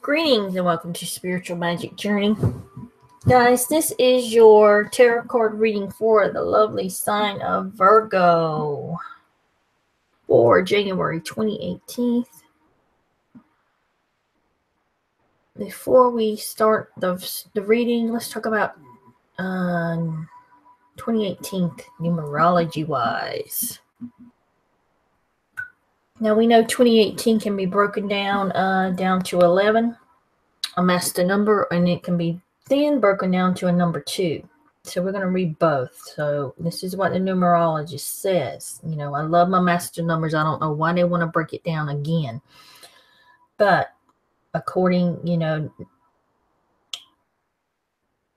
Greetings and welcome to Spiritual Magic Journey. Guys, this is your tarot card reading for the lovely sign of Virgo for January 2018. Before we start the reading, let's talk about 2018 numerology-wise. Now we know 2018 can be broken down to 11, a master number, and it can be then broken down to a number 2. So we're going to read both. So this is what the numerologist says. You know, I love my master numbers. I don't know why they want to break it down again. But according,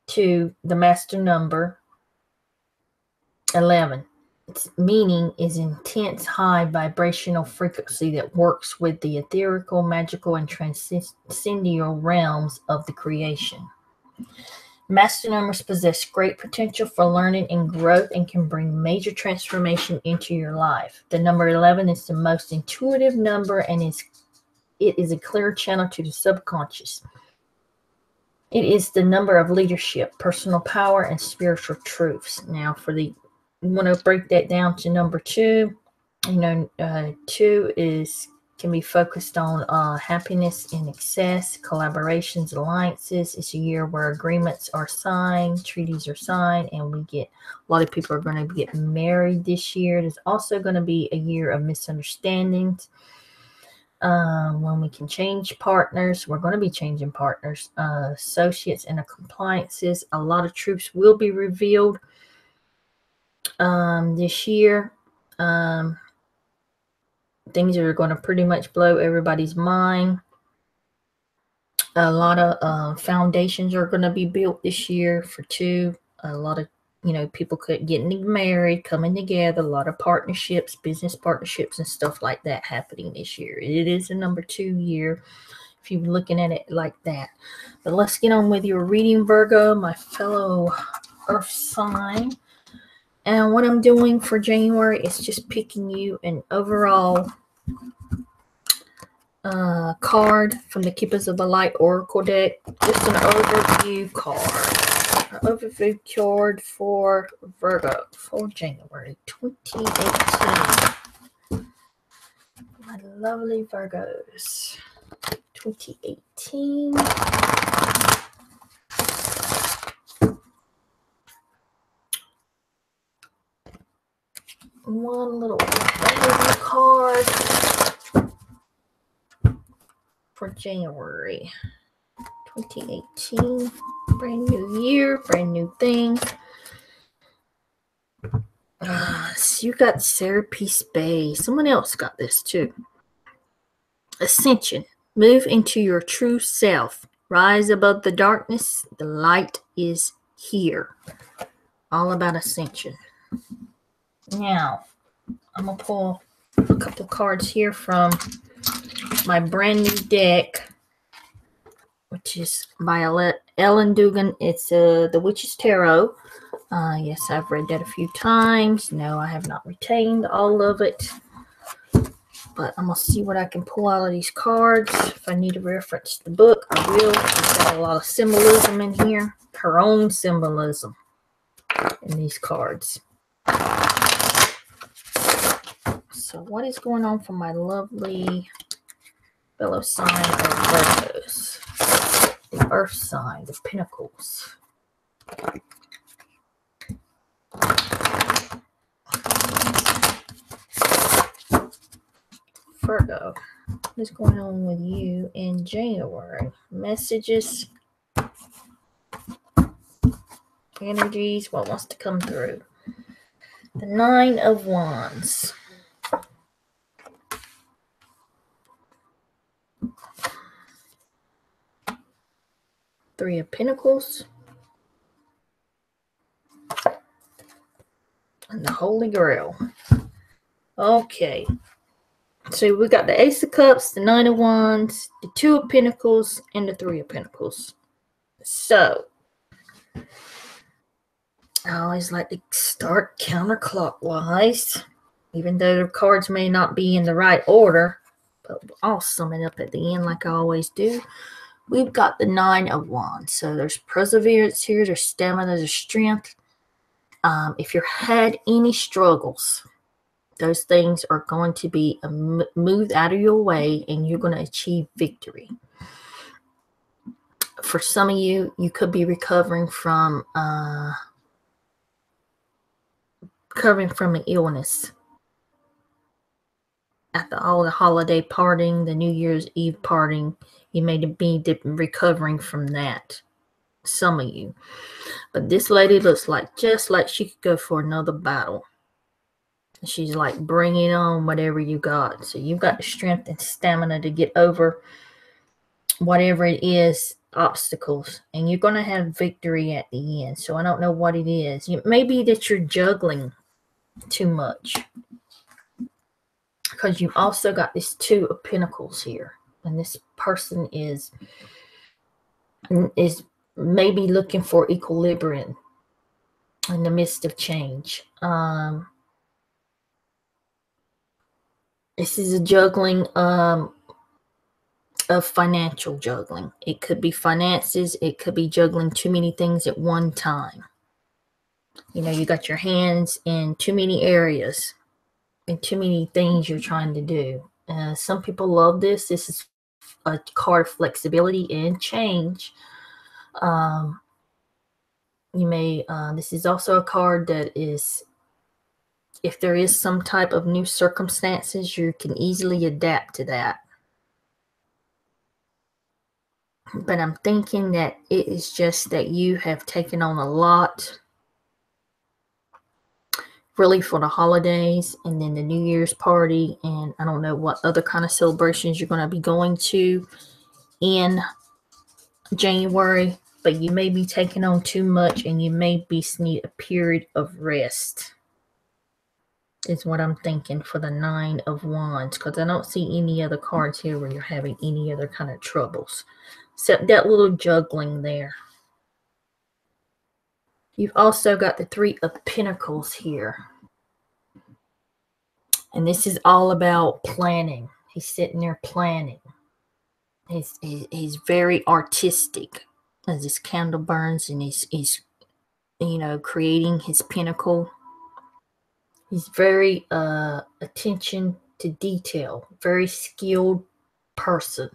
to the master number 11, its meaning is intense high vibrational frequency that works with the ethereal, magical, and transcendental realms of the creation. Master numbers possess great potential for learning and growth and can bring major transformation into your life. The number 11 is the most intuitive number, and it is a clear channel to the subconscious. It is the number of leadership, personal power, and spiritual truths. Now, you want to break that down to number 2. 2 can be focused on happiness and success, collaborations, alliances. It's a year where agreements are signed, treaties are signed, and a lot of people are going to get married this year. There's also going to be a year of misunderstandings. When we can change partners, we're going to be changing partners, associates, and compliances. A lot of truths will be revealed this year. Things are going to pretty much blow everybody's mind. A lot of foundations are going to be built this year for 2. A lot of people getting married, coming together. A lot of partnerships, business partnerships, and stuff like that happening this year. It is a number 2 year, if you're looking at it like that. But let's get on with your reading, Virgo, my fellow Earth sign. And what I'm doing for January is just picking you an overall card from the Keepers of the Light Oracle deck. Just an overview card. An overview card for Virgo for January 2018. My lovely Virgos. 2018. One little card for January 2018. Brand new year, brand new thing. So you got Serapis Bay. Someone else got this too. Ascension. Move into your true self. Rise above the darkness. The light is here. All about ascension. Now, I'm going to pull a couple cards here from my brand new deck, which is by Ellen Dugan. It's The Witch's Tarot. Yes, I've read that a few times. No, I have not retained all of it. But I'm going to see what I can pull out of these cards. If I need to reference the book, I will. She's got a lot of symbolism in here. Her own symbolism in these cards. So what is going on for my lovely fellow sign of Virgos? The Earth sign, the Pentacles. Virgo, what is going on with you in January? Messages, energies, what wants to come through? The 9 of Wands. Three of Pentacles. And the Holy Grail. Okay. So we got the Ace of Cups, the 9 of Wands, the 2 of Pentacles, and the 3 of Pentacles. So, I always like to start counterclockwise, even though the cards may not be in the right order, but I'll sum it up at the end like I always do. we've got the Nine of Wands. So there's perseverance here, there's stamina, there's strength. If you had any struggles, those things are going to be moved out of your way and you're going to achieve victory. For some of you, you could be recovering from an illness. After all the holiday partying, the New Year's Eve partying, you may be recovering from that. Some of you. But this lady looks like just like she could go for another battle. She's like, bring it on, whatever you got. So you've got the strength and stamina to get over whatever it is, obstacles, and you're going to have victory at the end. So I don't know what it is. It may be that you're juggling too much, because you've also got this Two of Pentacles here, and this person is maybe looking for equilibrium in the midst of change. This is a juggling of financial juggling. It could be finances. It could be juggling too many things at one time. You know, you got your hands in too many areas and too many things you're trying to do. Some people love this. This is a card of flexibility and change. This is also a card that is, if there is some type of new circumstances, you can easily adapt to that. But I'm thinking that it is just that you have taken on a lot, really, for the holidays and then the New Year's party, and I don't know what other kind of celebrations you're going to be going to in January, but you may be taking on too much and you may need a period of rest, is what I'm thinking for the Nine of Wands, because I don't see any other cards here where you're having any other kind of troubles, except that little juggling there. You've also got the Three of Pentacles here. And this is all about planning. He's sitting there planning. He's very artistic as this candle burns, and he's creating his pinnacle. He's very attention to detail, very skilled person,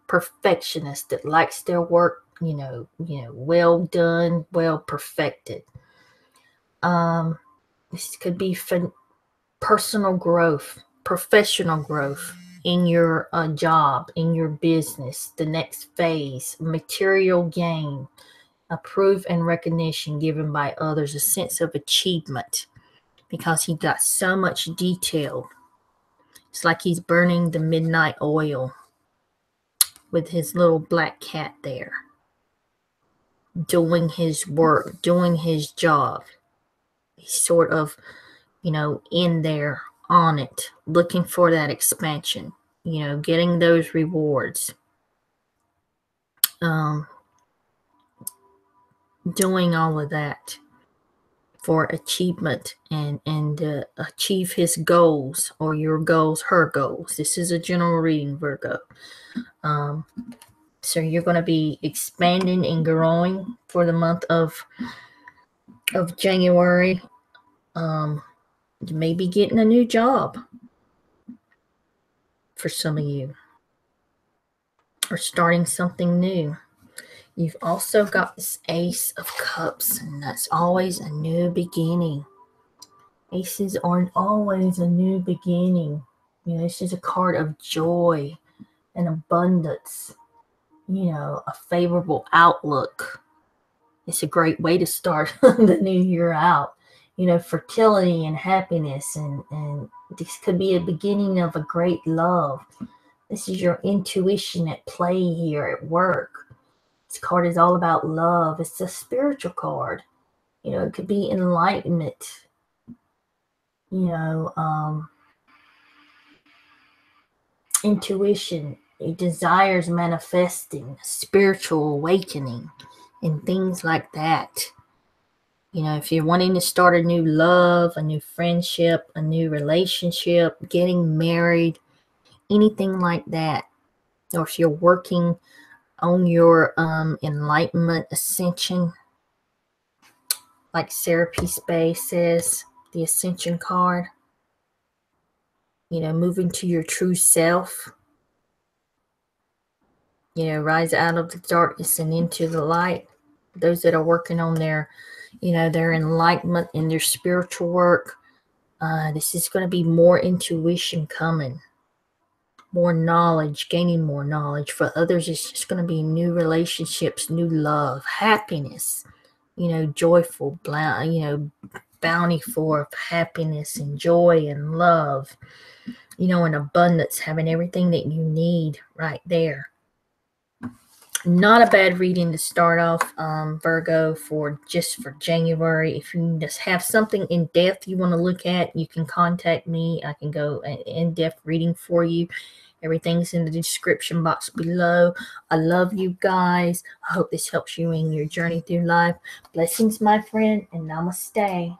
perfectionist that likes their work, well done, well perfected. This could be personal growth, professional growth in your job, in your business, the next phase, material gain, approve and recognition given by others, a sense of achievement, because he got so much detail. It's like he's burning the midnight oil with his little black cat there, doing his work, doing his job. He's sort of, in there on it, looking for that expansion, getting those rewards, doing all of that for achievement and achieve his goals, or your goals, her goals. This is a general reading, Virgo. So you're going to be expanding and growing for the month of January. You may be getting a new job for some of you, or starting something new. You've also got this Ace of Cups, and that's always a new beginning. Aces aren't always a new beginning. This is a card of joy and abundance, a favorable outlook. It's a great way to start the new year out. Fertility and happiness, and this could be a beginning of a great love. This is your intuition at play here at work. This card is all about love. It's a spiritual card. It could be enlightenment. Intuition, desires manifesting, spiritual awakening, and things like that. If you're wanting to start a new love, a new friendship, a new relationship, getting married, anything like that, or if you're working on your enlightenment ascension, like Seraphis Bay says, the ascension card. Moving to your true self. Rise out of the darkness and into the light. Those that are working on their enlightenment in their spiritual work, this is going to be more intuition coming, more knowledge, gaining more knowledge. For others, it's just going to be new relationships, new love, happiness, joyful, bounty for happiness and joy and love, and abundance, having everything that you need right there. Not a bad reading to start off, Virgo, for January. If you just have something in depth you want to look at, you can contact me. I can go an in-depth reading for you. Everything's in the description box below. I love you guys. I hope this helps you in your journey through life. Blessings, my friend, and namaste.